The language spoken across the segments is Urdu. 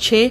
6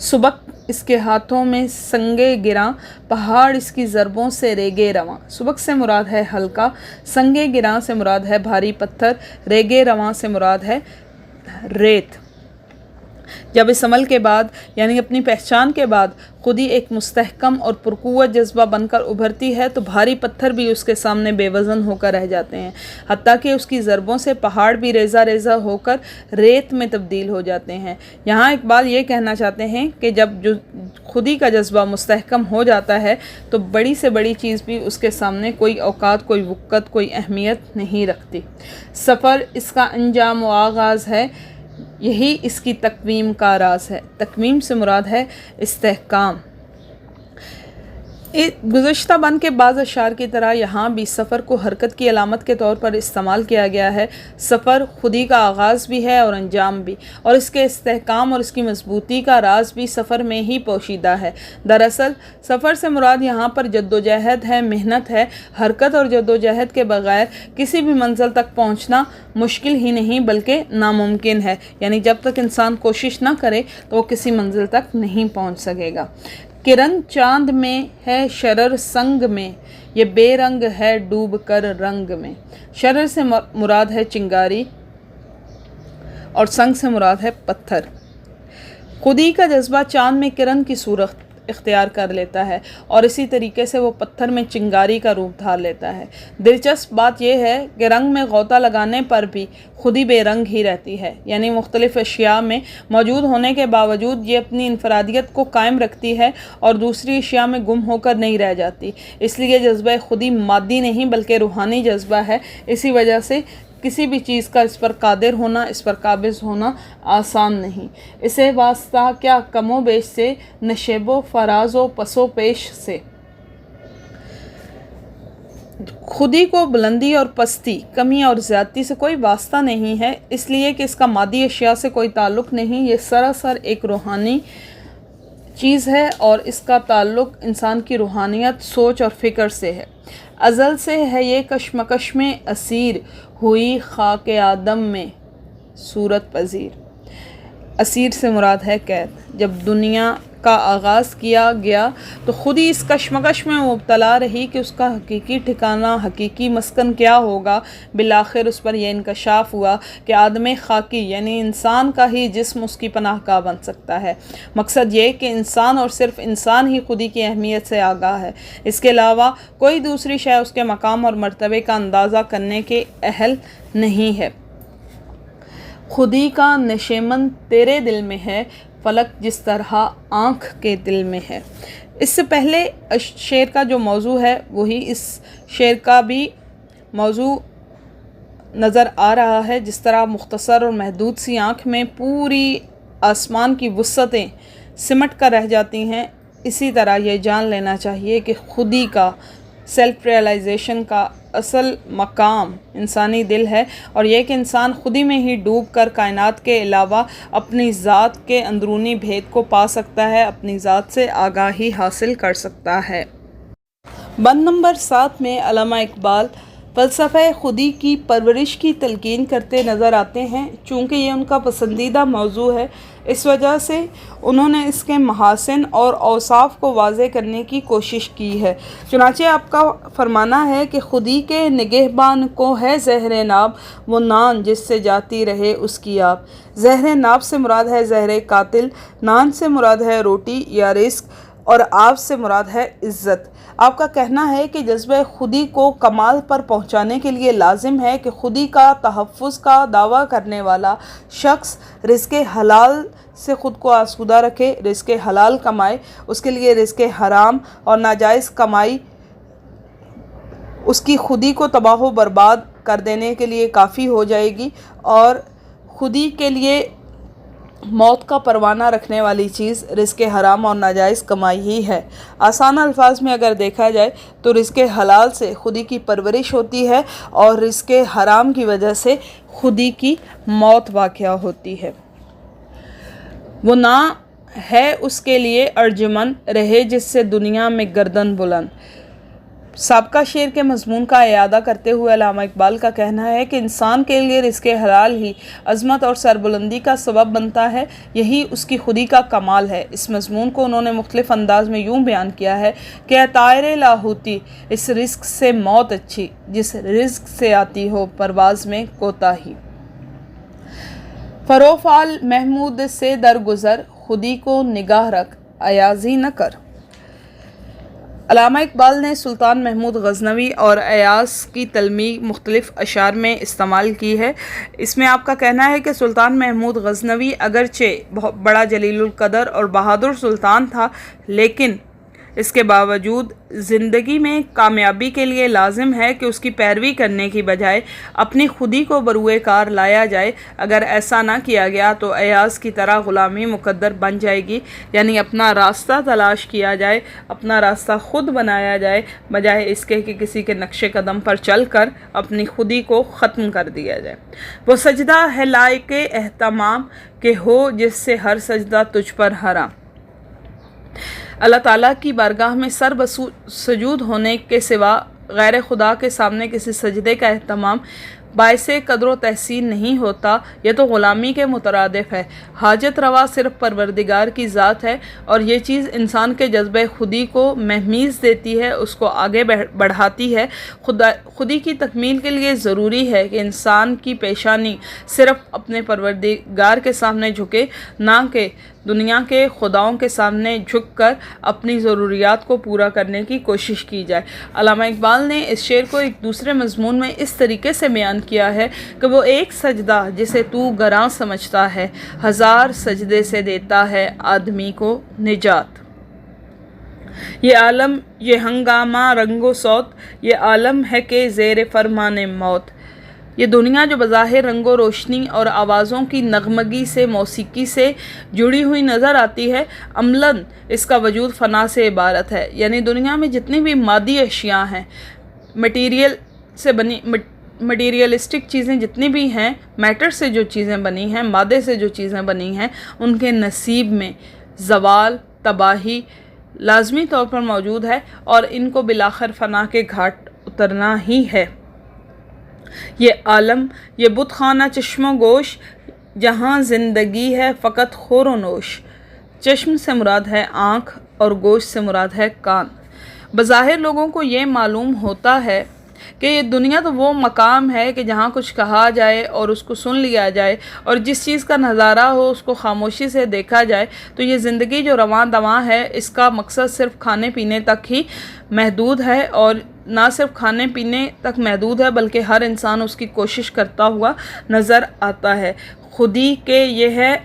سبک اس کے ہاتھوں میں سنگے گراں، پہاڑ اس کی ضربوں سے ریگے رواں۔ سبک سے مراد ہے ہلکا، سنگے گراں سے مراد ہے بھاری پتھر، ریگے رواں سے مراد ہے ریت۔ جب اس عمل کے بعد یعنی اپنی پہچان کے بعد خودی ایک مستحکم اور پرقوت جذبہ بن کر ابھرتی ہے تو بھاری پتھر بھی اس کے سامنے بے وزن ہو کر رہ جاتے ہیں، حتیٰ کہ اس کی ضربوں سے پہاڑ بھی ریزہ ریزہ ہو کر ریت میں تبدیل ہو جاتے ہیں۔ یہاں اقبال یہ کہنا چاہتے ہیں کہ جب خودی کا جذبہ مستحکم ہو جاتا ہے تو بڑی سے بڑی چیز بھی اس کے سامنے کوئی اوقات، کوئی وقت، کوئی اہمیت نہیں رکھتی۔ سفر اس کا انجام و آغاز ہے، یہی اس کی تکویم کا راز ہے۔ تکویم سے مراد ہے استحکام۔ گزشتہ بند کے بعض اشعار کی طرح یہاں بھی سفر کو حرکت کی علامت کے طور پر استعمال کیا گیا ہے۔ سفر خودی کا آغاز بھی ہے اور انجام بھی، اور اس کے استحکام اور اس کی مضبوطی کا راز بھی سفر میں ہی پوشیدہ ہے۔ دراصل سفر سے مراد یہاں پر جدوجہد ہے، محنت ہے۔ حرکت اور جدوجہد کے بغیر کسی بھی منزل تک پہنچنا مشکل ہی نہیں بلکہ ناممکن ہے، یعنی جب تک انسان کوشش نہ کرے تو وہ کسی منزل تک نہیں پہنچ سکے گا۔ کرن چاند میں ہے شرر سنگ میں، یہ بے رنگ ہے ڈوب کر رنگ میں۔ شرر سے مراد ہے چنگاری اور سنگ سے مراد ہے پتھر۔ خودی کا جذبہ چاند میں کرن کی صورت اختیار کر لیتا ہے اور اسی طریقے سے وہ پتھر میں چنگاری کا روپ دھار لیتا ہے۔ دلچسپ بات یہ ہے کہ رنگ میں غوطہ لگانے پر بھی خودی بے رنگ ہی رہتی ہے، یعنی مختلف اشیاء میں موجود ہونے کے باوجود یہ اپنی انفرادیت کو قائم رکھتی ہے اور دوسری اشیاء میں گم ہو کر نہیں رہ جاتی۔ اس لیے جذبہ خودی مادی نہیں بلکہ روحانی جذبہ ہے۔ اسی وجہ سے کسی بھی چیز کا اس پر قادر ہونا، اس پر قابض ہونا آسان نہیں۔ اسے واسطہ کیا کم و بیش سے، نشیب و فراز و پس و پیش سے۔ خودی کو بلندی اور پستی، کمی اور زیادتی سے کوئی واسطہ نہیں ہے، اس لیے کہ اس کا مادی اشیاء سے کوئی تعلق نہیں۔ یہ سراسر ایک روحانی چیز ہے اور اس کا تعلق انسان کی روحانیت، سوچ اور فکر سے ہے۔ ازل سے ہے یہ کشمکش میں اسیر، ہوئی خاک آدم میں صورت پذیر۔ اسیر سے مراد ہے قید۔ جب دنیا کا آغاز کیا گیا تو خود ہی اس کشمکش میں مبتلا رہی کہ اس کا حقیقی ٹھکانہ، حقیقی مسکن کیا ہوگا۔ بالآخر اس پر یہ انکشاف ہوا کہ آدم خاکی یعنی انسان کا ہی جسم اس کی پناہ گاہ بن سکتا ہے۔ مقصد یہ کہ انسان اور صرف انسان ہی خودی کی اہمیت سے آگاہ ہے، اس کے علاوہ کوئی دوسری شے اس کے مقام اور مرتبے کا اندازہ کرنے کے اہل نہیں ہے۔ خودی کا نشیمن تیرے دل میں ہے، فلک جس طرح آنکھ کے دل میں ہے۔ اس سے پہلے شعر کا جو موضوع ہے وہی اس شعر کا بھی موضوع نظر آ رہا ہے۔ جس طرح مختصر اور محدود سی آنکھ میں پوری آسمان کی وسعتیں سمٹ کر رہ جاتی ہیں، اسی طرح یہ جان لینا چاہیے کہ خودی کا، سیلف ریئلائزیشن کا اصل مقام انسانی دل ہے، اور یہ کہ انسان خودی میں ہی ڈوب کر کائنات کے علاوہ اپنی ذات کے اندرونی بھید کو پا سکتا ہے، اپنی ذات سے آگاہی حاصل کر سکتا ہے۔ بند نمبر 7 میں علامہ اقبال فلسفہ خودی کی پرورش کی تلقین کرتے نظر آتے ہیں۔ چونکہ یہ ان کا پسندیدہ موضوع ہے، اس وجہ سے انہوں نے اس کے محاسن اور اوصاف کو واضح کرنے کی کوشش کی ہے۔ چنانچہ آپ کا فرمانا ہے کہ خودی کے نگہبان کو ہے زہر ناب، وہ نان جس سے جاتی رہے اس کی آپ۔ زہر ناب سے مراد ہے زہر قاتل، نان سے مراد ہے روٹی یا رزق، اور آپ سے مراد ہے عزت۔ آپ کا کہنا ہے کہ جذبہ خودی کو کمال پر پہنچانے کے لیے لازم ہے کہ خودی کا تحفظ کا دعویٰ کرنے والا شخص رزق حلال سے خود کو آسودہ رکھے، رزق حلال کمائے۔ اس کے لیے رزق حرام اور ناجائز کمائی اس کی خودی کو تباہ و برباد کر دینے کے لیے کافی ہو جائے گی، اور خودی کے لیے موت کا پروانہ رکھنے والی چیز رزق حرام اور ناجائز کمائی ہی ہے۔ آسان الفاظ میں اگر دیکھا جائے تو رزق حلال سے خودی کی پرورش ہوتی ہے اور رزق حرام کی وجہ سے خودی کی موت واقع ہوتی ہے۔ وہ نہ ہے اس کے لیے ارجمند، رہے جس سے دنیا میں گردن بلند۔ سابقہ شعر کے مضمون کا اعادہ کرتے ہوئے علامہ اقبال کا کہنا ہے کہ انسان کے لیے رزق حلال ہی عظمت اور سربلندی کا سبب بنتا ہے، یہی اس کی خودی کا کمال ہے۔ اس مضمون کو انہوں نے مختلف انداز میں یوں بیان کیا ہے کہ اے طائر لاہوتی، اس رزق سے موت اچھی، جس رزق سے آتی ہو پرواز میں کوتاہی۔ فروفال محمود سے درگزر، خودی کو نگاہ رکھ، ایازی نہ کر۔ علامہ اقبال نے سلطان محمود غزنوی اور ایاز کی تلمیح مختلف اشعار میں استعمال کی ہے۔ اس میں آپ کا کہنا ہے کہ سلطان محمود غزنوی اگرچہ بہت بڑا جلیل القدر اور بہادر سلطان تھا، لیکن اس کے باوجود زندگی میں کامیابی کے لیے لازم ہے کہ اس کی پیروی کرنے کی بجائے اپنی خودی کو بروئے کار لایا جائے۔ اگر ایسا نہ کیا گیا تو ایاز کی طرح غلامی مقدر بن جائے گی، یعنی اپنا راستہ تلاش کیا جائے، اپنا راستہ خود بنایا جائے، بجائے اس کے کہ کسی کے نقش قدم پر چل کر اپنی خودی کو ختم کر دیا جائے۔ وہ سجدہ ہے لائق اہتمام کہ ہو جس سے ہر سجدہ تجھ پر حرام۔ اللہ تعالیٰ کی بارگاہ میں سر سجود ہونے کے سوا غیر خدا کے سامنے کسی سجدے کا اہتمام باعث قدر و تحسین نہیں ہوتا، یہ تو غلامی کے مترادف ہے۔ حاجت روا صرف پروردگار کی ذات ہے، اور یہ چیز انسان کے جذبہ خودی کو مہمیز دیتی ہے، اس کو آگے بڑھاتی ہے۔ خودی کی تکمیل کے لیے ضروری ہے کہ انسان کی پیشانی صرف اپنے پروردگار کے سامنے جھکے، نہ کہ دنیا کے خداؤں کے سامنے جھک کر اپنی ضروریات کو پورا کرنے کی کوشش کی جائے۔ علامہ اقبال نے اس شعر کو ایک دوسرے مضمون میں اس طریقے سے بیان کیا ہے کہ وہ ایک سجدہ جسے تو گراں سمجھتا ہے، ہزار سجدے سے دیتا ہے آدمی کو نجات۔ یہ عالم، یہ ہنگامہ رنگ و صوت، یہ عالم ہے کہ زیر فرمان موت۔ یہ دنیا جو بظاہر رنگ و روشنی اور آوازوں کی نغمگی سے، موسیقی سے جڑی ہوئی نظر آتی ہے، عملاً اس کا وجود فنا سے عبارت ہے۔ یعنی دنیا میں جتنی بھی مادی اشیاء ہیں، مٹیریلسٹک چیزیں جتنی بھی ہیں، میٹر سے جو چیزیں بنی ہیں، مادے سے جو چیزیں بنی ہیں، ان کے نصیب میں زوال، تباہی لازمی طور پر موجود ہے، اور ان کو بالآخر فنا کے گھاٹ اترنا ہی ہے۔ یہ عالم، یہ بت خانہ چشم و گوش، جہاں زندگی ہے فقط خور و نوش۔ چشم سے مراد ہے آنکھ اور گوشت سے مراد ہے کان۔ بظاہر لوگوں کو یہ معلوم ہوتا ہے کہ یہ دنیا تو وہ مقام ہے کہ جہاں کچھ کہا جائے اور اس کو سن لیا جائے، اور جس چیز کا نظارہ ہو اس کو خاموشی سے دیکھا جائے، تو یہ زندگی جو رواں دواں ہے، اس کا مقصد صرف کھانے پینے تک ہی محدود ہے، اور نہ صرف کھانے پینے تک محدود ہے بلکہ ہر انسان اس کی کوشش کرتا ہوا نظر آتا ہے۔ خودی کے یہ ہے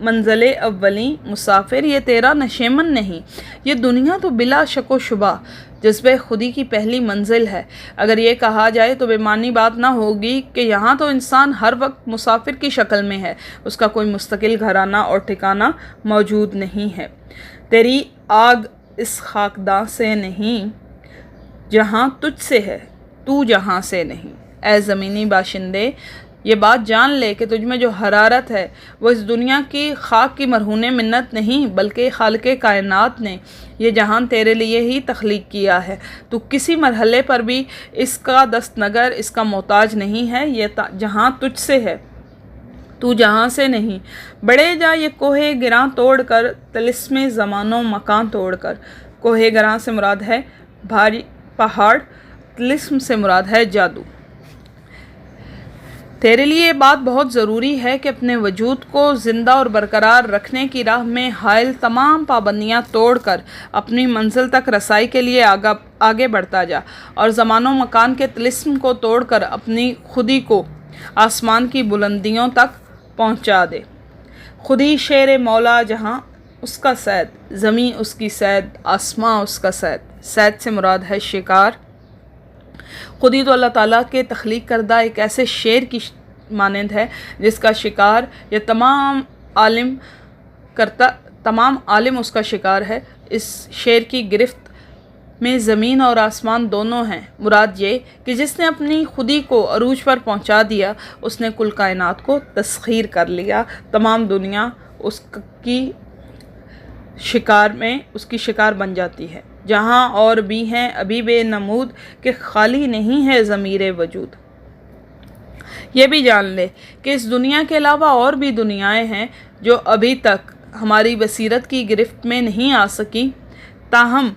منزل اولی مسافر، یہ تیرا نشیمن نہیں۔ یہ دنیا تو بلا شک و شبہ جذبہ خودی کی پہلی منزل ہے۔ اگر یہ کہا جائے تو بے معنی بات نہ ہوگی کہ یہاں تو انسان ہر وقت مسافر کی شکل میں ہے، اس کا کوئی مستقل گھرانہ اور ٹھکانہ موجود نہیں ہے۔ تیری آگ اس خاکداں سے نہیں جہاں تجھ سے ہے، تو جہاں سے نہیں۔ اے زمینی باشندے، یہ بات جان لے کہ تجھ میں جو حرارت ہے وہ اس دنیا کی خاک کی مرہون منت نہیں، بلکہ خالق کائنات نے یہ جہان تیرے لیے ہی تخلیق کیا ہے۔ تو کسی مرحلے پر بھی اس کا دست نگر، اس کا محتاج نہیں ہے۔ یہ جہاں تجھ سے ہے، تو جہاں سے نہیں۔ بڑھے جا یہ کوہ گراں توڑ کر، طلسم زمان و مکان توڑ کر۔ کوہ گراں سے مراد ہے بھاری پہاڑ، طلسم سے مراد ہے جادو۔ تیرے لیے یہ بات بہت ضروری ہے کہ اپنے وجود کو زندہ اور برقرار رکھنے کی راہ میں حائل تمام پابندیاں توڑ کر اپنی منزل تک رسائی کے لیے آگے بڑھتا جا، اور زمان و مکان کے طلسم کو توڑ کر اپنی خودی کو آسمان کی بلندیوں تک پہنچا دے۔ خودی شیر مولا جہاں اس کا صید، زمیں اس کی صید، آسماں اس کا صید۔ صید سے مراد ہے شکار۔ خودی تو اللہ تعالیٰ کے تخلیق کردہ ایک ایسے شیر کی مانند ہے جس کا شکار یہ تمام عالم اس کا شکار ہے۔ اس شیر کی گرفت میں زمین اور آسمان دونوں ہیں۔ مراد یہ کہ جس نے اپنی خودی کو عروج پر پہنچا دیا، اس نے کل کائنات کو تسخیر کر لیا۔ تمام دنیا اس کی شکار بن جاتی ہے۔ جہاں اور بھی ہیں ابھی بے نمود کہ خالی نہیں ہے ضمیر وجود۔ یہ بھی جان لے کہ اس دنیا کے علاوہ اور بھی دنیایں ہیں جو ابھی تک ہماری بصیرت کی گرفت میں نہیں آ سکیں، تاہم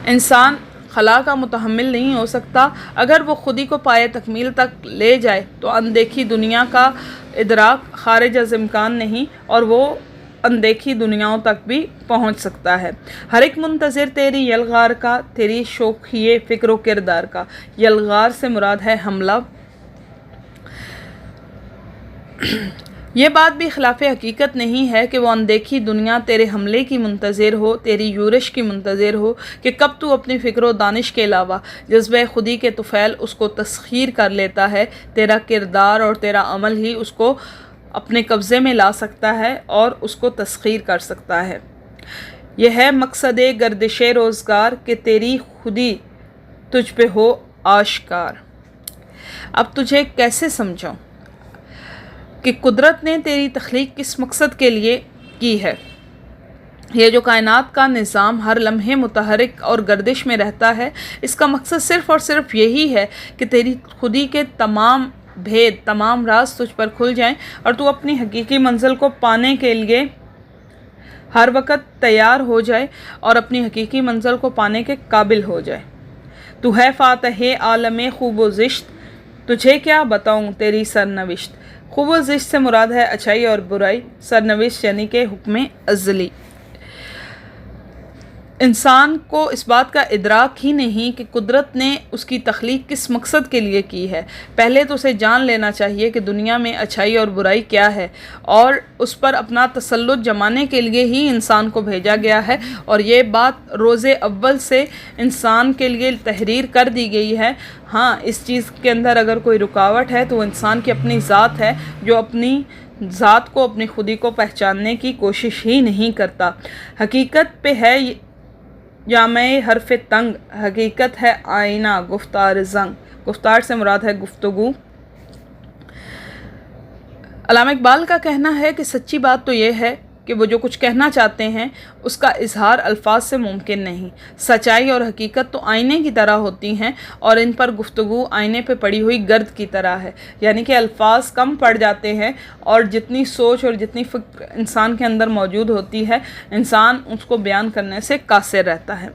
انسان خلا کا متحمل نہیں ہو سکتا۔ اگر وہ خودی کو پائے تکمیل تک لے جائے تو اندیکھی دنیا کا ادراک خارج از امکان نہیں، اور وہ اندیکھی دنیاؤں تک بھی پہنچ سکتا ہے۔ ہر ایک منتظر تیری یلغار کا، تیری شوخی فکر و کردار کا۔ یلغار سے مراد ہے حملہ۔ یہ بات بھی خلاف حقیقت نہیں ہے کہ وہ اندیکھی دنیا تیرے حملے کی منتظر ہو، تیری یورش کی منتظر ہو کہ کب تو اپنی فکر و دانش کے علاوہ جذبہ خودی کے طفیل اس کو تسخیر کر لیتا ہے۔ تیرا کردار اور تیرا عمل ہی اس کو اپنے قبضے میں لا سکتا ہے اور اس کو تسخیر کر سکتا ہے۔ یہ ہے مقصد گردش روزگار کہ تیری خودی تجھ پہ ہو آشکار۔ اب تجھے کیسے سمجھاؤں کہ قدرت نے تیری تخلیق کس مقصد کے لیے کی ہے؟ یہ جو کائنات کا نظام ہر لمحے متحرک اور گردش میں رہتا ہے، اس کا مقصد صرف اور صرف یہی ہے کہ تیری خودی کے تمام بھید، تمام راز تجھ پر کھل جائیں اور تو اپنی حقیقی منزل کو پانے کے لیے ہر وقت تیار ہو جائے اور اپنی حقیقی منزل کو پانے کے قابل ہو جائے۔ تو ہے فاتح عالم خوب و زشت، تجھے کیا بتاؤں تیری سرنوشت۔ خوب و زشت سے مراد ہے اچھائی اور برائی، سرنوشت یعنی کہ حکم ازلی۔ انسان کو اس بات کا ادراک ہی نہیں کہ قدرت نے اس کی تخلیق کس مقصد کے لیے کی ہے۔ پہلے تو اسے جان لینا چاہیے کہ دنیا میں اچھائی اور برائی کیا ہے، اور اس پر اپنا تسلط جمانے کے لیے ہی انسان کو بھیجا گیا ہے، اور یہ بات روز اول سے انسان کے لیے تحریر کر دی گئی ہے۔ ہاں، اس چیز کے اندر اگر کوئی رکاوٹ ہے تو وہ انسان کی اپنی ذات ہے، جو اپنی ذات کو، اپنی خودی کو پہچاننے کی کوشش ہی نہیں کرتا۔ حقیقت پہ ہے جامع حرف تنگ، حقیقت ہے آئینہ گفتار زنگ۔ گفتار سے مراد ہے گفتگو۔ علامہ اقبال کا کہنا ہے کہ سچی بات تو یہ ہے کہ وہ جو کچھ کہنا چاہتے ہیں اس کا اظہار الفاظ سے ممکن نہیں۔ سچائی اور حقیقت تو آئینے کی طرح ہوتی ہیں، اور ان پر گفتگو آئینے پہ پڑی ہوئی گرد کی طرح ہے، یعنی کہ الفاظ کم پڑ جاتے ہیں اور جتنی سوچ اور جتنی فکر انسان کے اندر موجود ہوتی ہے، انسان اس کو بیان کرنے سے قاصر رہتا ہے۔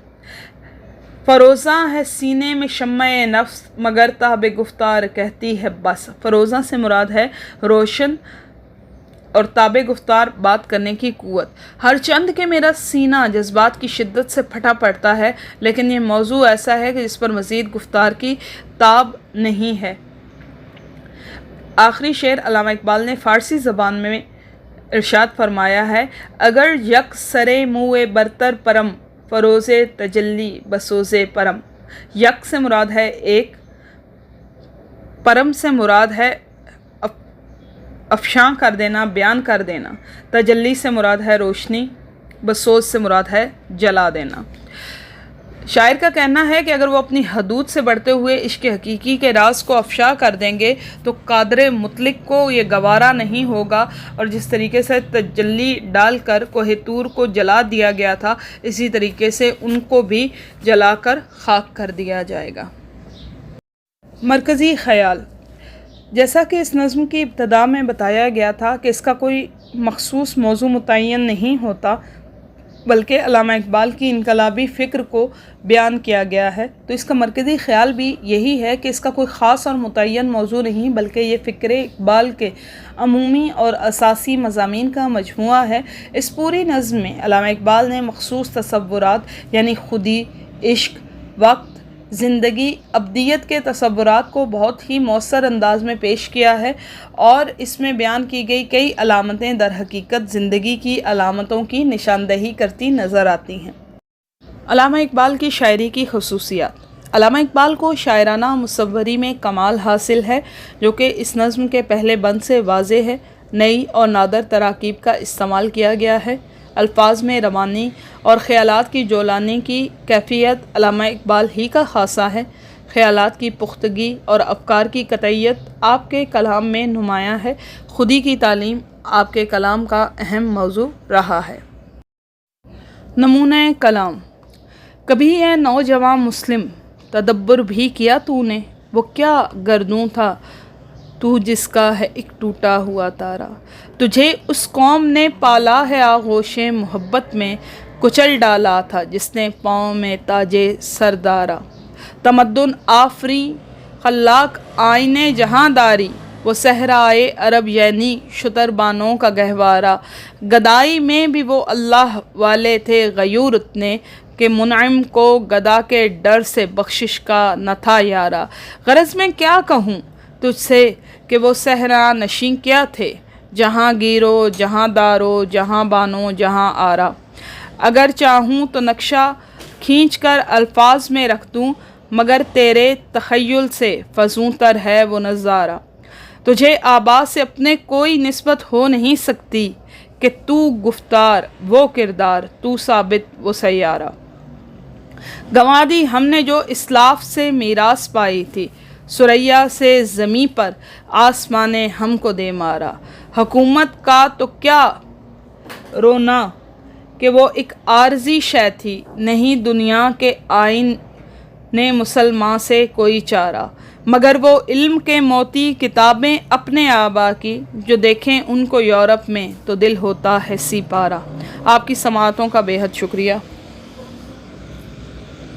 فروزاں ہے سینے میں شمع نفس، مگر تاب گفتار کہتی ہے بس۔ فروزاں سے مراد ہے روشن اور تاب گفتار بات کرنے کی قوت۔ ہر چند کہ میرا سینہ جذبات کی شدت سے پھٹا پڑتا ہے، لیکن یہ موضوع ایسا ہے کہ جس پر مزید گفتار کی تاب نہیں ہے۔ آخری شعر علامہ اقبال نے فارسی زبان میں ارشاد فرمایا ہے: اگر یک سرے موئے برتر پرم، فروز تجلی بسوز پرم۔ یک سے مراد ہے ایک، پرم سے مراد ہے افشاں کر دینا، بیان کر دینا۔ تجلی سے مراد ہے روشنی، بسوز سے مراد ہے جلا دینا۔ شاعر کا کہنا ہے کہ اگر وہ اپنی حدود سے بڑھتے ہوئے عشق حقیقی کے راز کو افشا کر دیں گے تو قادر مطلق کو یہ گوارا نہیں ہوگا، اور جس طریقے سے تجلی ڈال کر کوہ طور کو جلا دیا گیا تھا، اسی طریقے سے ان کو بھی جلا کر خاک کر دیا جائے گا۔ مرکزی خیال: جیسا کہ اس نظم کی ابتدا میں بتایا گیا تھا کہ اس کا کوئی مخصوص موضوع متعین نہیں ہوتا، بلکہ علامہ اقبال کی انقلابی فکر کو بیان کیا گیا ہے، تو اس کا مرکزی خیال بھی یہی ہے کہ اس کا کوئی خاص اور متعین موضوع نہیں، بلکہ یہ فکر اقبال کے عمومی اور اساسی مضامین کا مجموعہ ہے۔ اس پوری نظم میں علامہ اقبال نے مخصوص تصورات یعنی خودی، عشق، وقت، زندگی، ابدیت کے تصورات کو بہت ہی مؤثر انداز میں پیش کیا ہے، اور اس میں بیان کی گئی کئی علامتیں در حقیقت زندگی کی علامتوں کی نشاندہی کرتی نظر آتی ہیں۔ علامہ اقبال کی شاعری کی خصوصیات: علامہ اقبال کو شاعرانہ مصوری میں کمال حاصل ہے، جو کہ اس نظم کے پہلے بند سے واضح ہے۔ نئی اور نادر تراکیب کا استعمال کیا گیا ہے۔ الفاظ میں روانی اور خیالات کی جولانی کی کیفیت علامہ اقبال ہی کا خاصہ ہے۔ خیالات کی پختگی اور افکار کی قطعیت آپ کے کلام میں نمایاں ہے۔ خودی کی تعلیم آپ کے کلام کا اہم موضوع رہا ہے۔ نمونۂ کلام: کبھی اے نوجواں مسلم تدبر بھی کیا تو نے، وہ کیا گردوں تھا تو جس کا ہے ایک ٹوٹا ہوا تارا، تجھے اس قوم نے پالا ہے آغوش محبت میں، کچل ڈالا تھا جس نے پاؤں میں تاج سردارا، تمدن آفری خلاق آئین جہاں داری، وہ صحرائے عرب یعنی شتربانوں کا گہوارہ، گدائی میں بھی وہ اللہ والے تھے غیور اتنے کہ منعم کو گدا کے ڈر سے بخشش کا نہ تھا یارا، غرض میں کیا کہوں تجھ سے کہ وہ صحرا نشیں کیا تھے، جہاں گیرو جہاں دارو جہاں بانو جہاں آرا، اگر چاہوں تو نقشہ کھینچ کر الفاظ میں رکھ دوں، مگر تیرے تخیل سے فزوں تر ہے وہ نظارہ، تجھے آبا سے اپنے کوئی نسبت ہو نہیں سکتی کہ تو گفتار وہ کردار تو ثابت وہ سیارہ، گنوا دی ہم نے جو اسلاف سے میراث پائی تھی، ثریا سے زمیں پر آسمان نے ہم کو دے مارا، حکومت کا تو کیا رونا کہ وہ ایک عارضی شے تھی، نہیں دنیا کے آئین نے مسلمان سے کوئی چارہ، مگر وہ علم کے موتی کتابیں اپنے آبا کی، جو دیکھیں ان کو یورپ میں تو دل ہوتا ہے سی پارا۔ آپ کی سماعتوں کا بے حد شکریہ۔